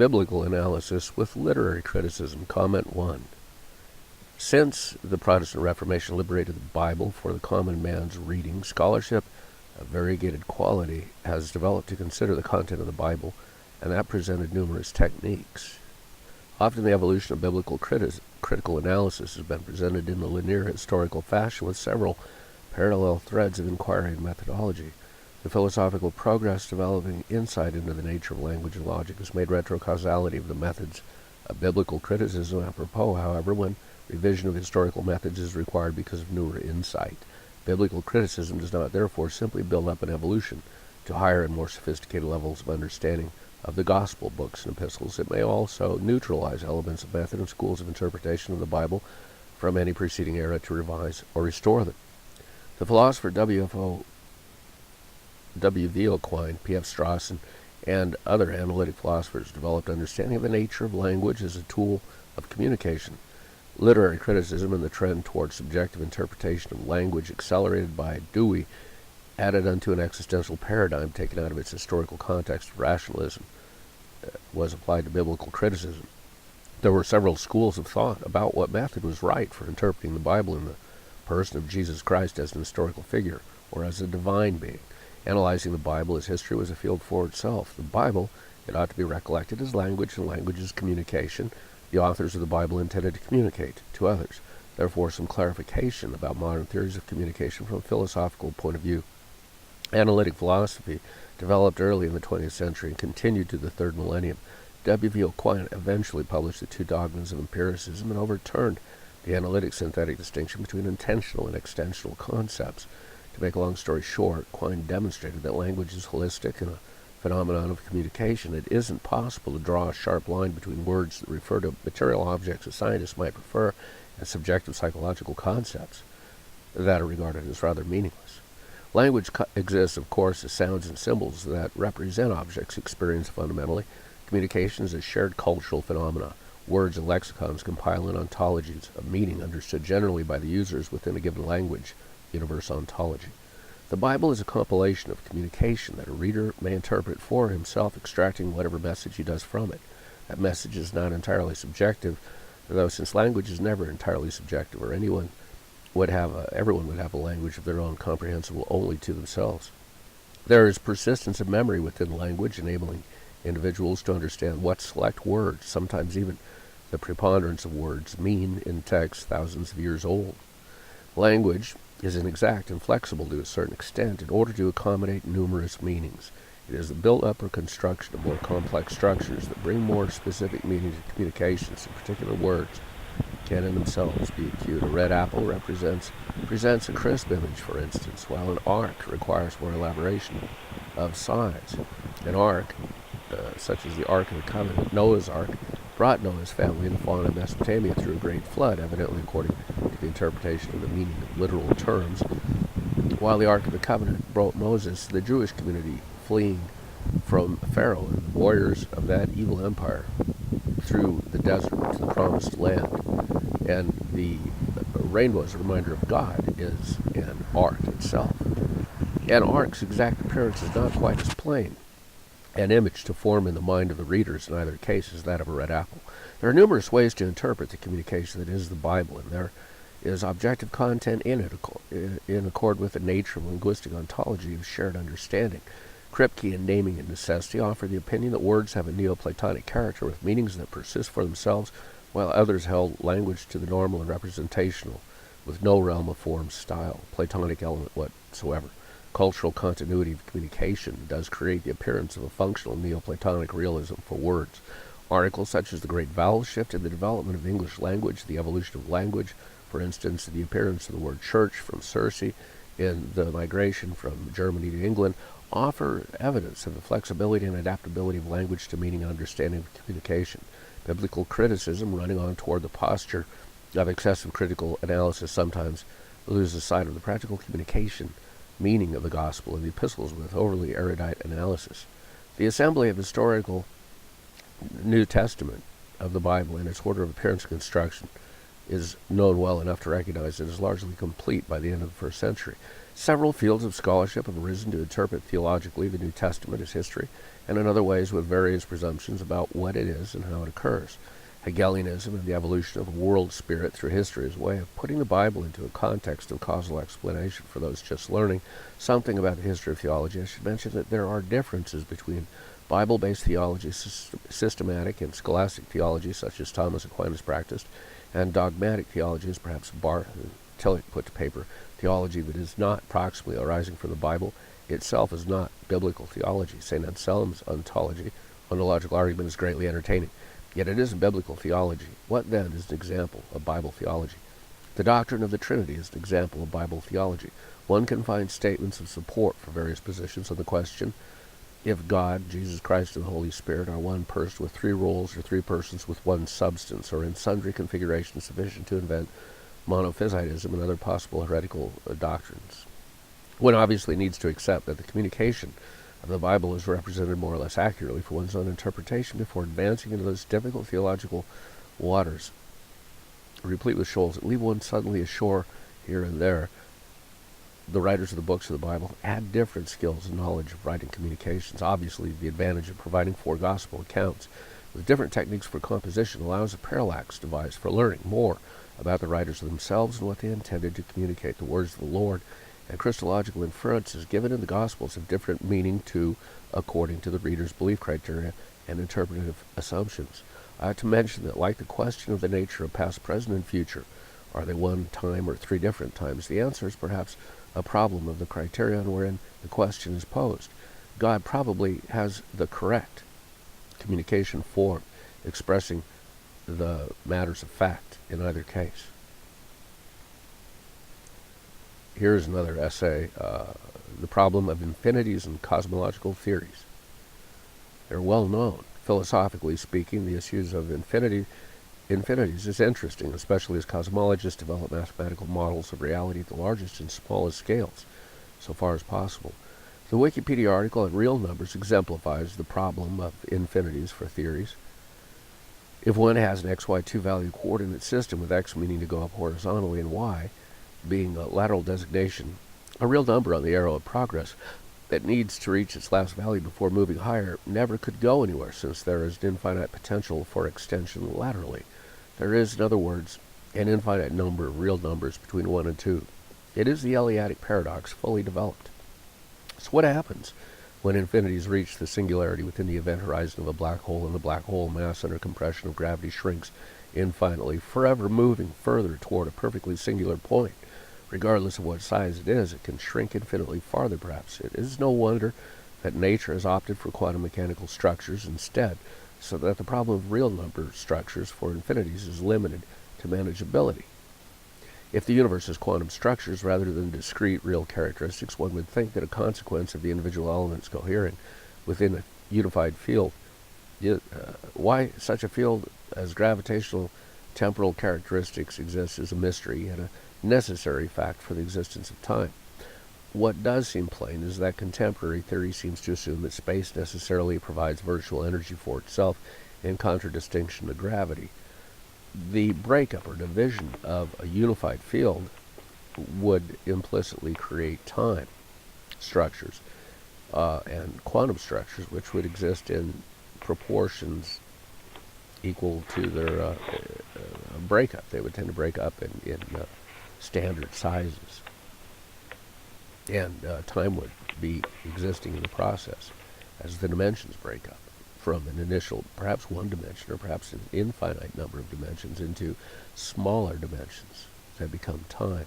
Biblical analysis with literary criticism. Comment 1. Since the Protestant Reformation liberated the Bible for the common man's reading, scholarship of variegated quality has developed to consider the content of the Bible, and that presented numerous techniques. Often the evolution of biblical critical analysis has been presented in a linear historical fashion with several parallel threads of inquiry and methodology. The philosophical progress developing insight into the nature of language and logic has made retrocausality of the methods of biblical criticism apropos, however, when revision of historical methods is required because of newer insight. Biblical criticism does not therefore simply build up an evolution to higher and more sophisticated levels of understanding of the gospel books and epistles. It may also neutralize elements of method and schools of interpretation of the Bible from any preceding era to revise or restore them. The philosopher W.V. Quine, P.F. Strawson, and other analytic philosophers developed understanding of the nature of language as a tool of communication. Literary criticism and the trend towards subjective interpretation of language, accelerated by Dewey, added unto an existential paradigm taken out of its historical context of rationalism, was applied to biblical criticism. There were several schools of thought about what method was right for interpreting the Bible in the person of Jesus Christ as an historical figure or as a divine being. Analyzing the Bible as history was a field for itself. The Bible, it ought to be recollected, as language, and language is communication. The authors of the Bible intended to communicate to others. Therefore, some clarification about modern theories of communication from a philosophical point of view. Analytic philosophy developed early in the 20th century and continued to the third millennium. W.V. Quine eventually published the two dogmas of empiricism and overturned the analytic synthetic distinction between intentional and extensional concepts. To make a long story short, Quine demonstrated that language is holistic and a phenomenon of communication. It isn't possible to draw a sharp line between words that refer to material objects that scientists might prefer and subjective psychological concepts that are regarded as rather meaningless. Language exists, of course, as sounds and symbols that represent objects experienced fundamentally. Communication is a shared cultural phenomena. Words and lexicons compile in ontologies of meaning understood generally by the users within a given language, universe ontology. The Bible is a compilation of communication that a reader may interpret for himself, extracting whatever message he does from it. That message is not entirely subjective, though since language is never entirely subjective, or everyone would have a language of their own, comprehensible only to themselves. There is persistence of memory within language, enabling individuals to understand what select words, sometimes even the preponderance of words, mean in texts thousands of years old. Language is inexact and flexible to a certain extent in order to accommodate numerous meanings. It is the build-up or construction of more complex structures that bring more specific meanings to communications. In particular, words can in themselves be acute. A red apple presents a crisp image, for instance, while an ark requires more elaboration of size. An ark, such as the Ark of the Covenant, Noah's Ark, brought Noah's family and the fauna of Mesopotamia through a great flood, evidently according to the interpretation of the meaning of literal terms, while the Ark of the Covenant brought Moses to the Jewish community fleeing from Pharaoh and the warriors of that evil empire through the desert to the promised land. And the rainbow, as a reminder of God, is an ark itself. An ark's exact appearance is not quite as plain an image to form in the mind of the readers in either case is that of a red apple. There are numerous ways to interpret the communication that is the Bible, and there is objective content in it in accord with the nature of linguistic ontology of shared understanding. Kripke and Naming and Necessity offer the opinion that words have a Neoplatonic character with meanings that persist for themselves, while others held language to the normal and representational, with no realm of form, style, Platonic element whatsoever. Cultural continuity of communication does create the appearance of a functional Neoplatonic realism for words. Articles such as the Great Vowel Shift in the development of English language, the evolution of language, for instance, the appearance of the word church from Circe in the migration from Germany to England, offer evidence of the flexibility and adaptability of language to meaning and understanding of communication. Biblical criticism, running on toward the posture of excessive critical analysis, sometimes loses sight of the practical communication meaning of the gospel and the epistles with overly erudite analysis. The assembly of historical New Testament of the Bible in its order of appearance and construction is known well enough to recognize it as largely complete by the end of the first century. Several fields of scholarship have arisen to interpret theologically the New Testament as history, and in other ways with various presumptions about what it is and how it occurs. Hegelianism and the evolution of a world spirit through history is a way of putting the Bible into a context of causal explanation for those just learning something about the history of theology. I should mention that there are differences between Bible-based theology, systematic and scholastic theology, such as Thomas Aquinas practiced, and dogmatic theology, as perhaps Tillich put to paper, theology that is not proximately arising from the Bible itself is not biblical theology. St. Anselm's ontological argument is greatly entertaining, yet it isn't biblical theology. What then is an example of Bible theology? The doctrine of the Trinity is an example of Bible theology. One can find statements of support for various positions on the question if God, Jesus Christ, and the Holy Spirit are one person with three roles or three persons with one substance, or in sundry configurations sufficient to invent monophysitism and other possible heretical doctrines. One obviously needs to accept that the communication of the Bible is represented more or less accurately for one's own interpretation before advancing into those difficult theological waters, replete with shoals that leave one suddenly ashore here and there. The writers of the books of the Bible add different skills and knowledge of writing communications. Obviously, the advantage of providing four gospel accounts with different techniques for composition allows a parallax device for learning more about the writers themselves and what they intended to communicate. The words of the Lord and Christological inferences given in the Gospels have different meaning according to the reader's belief criteria and interpretative assumptions. I have to mention that, like the question of the nature of past, present, and future, are they one time or three different times? The answer is perhaps a problem of the criterion wherein the question is posed. God probably has the correct communication form, expressing the matters of fact in either case. Here's another essay, The Problem of Infinities and Cosmological Theories. They're well known. Philosophically speaking, the issues of infinities is interesting, especially as cosmologists develop mathematical models of reality at the largest and smallest scales, so far as possible. The Wikipedia article on real numbers exemplifies the problem of infinities for theories. If one has an xy2 value coordinate system with x meaning to go up horizontally and y being a lateral designation, a real number on the arrow of progress that needs to reach its last value before moving higher never could go anywhere, since there is an infinite potential for extension laterally. There is, in other words, an infinite number of real numbers between 1 and 2. It is the Eliatic paradox fully developed. So what happens when infinities reach the singularity within the event horizon of a black hole, and the black hole mass under compression of gravity shrinks infinitely, forever moving further toward a perfectly singular point? Regardless of what size it is, it can shrink infinitely farther, perhaps. It is no wonder that nature has opted for quantum mechanical structures instead, so that the problem of real number structures for infinities is limited to manageability. If the universe has quantum structures rather than discrete real characteristics, one would think that a consequence of the individual elements cohering within a unified field, why such a field as gravitational temporal characteristics exists is a mystery and a necessary fact for the existence of time. What does seem plain is that contemporary theory seems to assume that space necessarily provides virtual energy for itself in contradistinction to gravity. The breakup or division of a unified field would implicitly create time structures and quantum structures, which would exist in proportions equal to their breakup. They would tend to break up in standard sizes, and time would be existing in the process as the dimensions break up from an initial perhaps one dimension or perhaps an infinite number of dimensions into smaller dimensions that become time.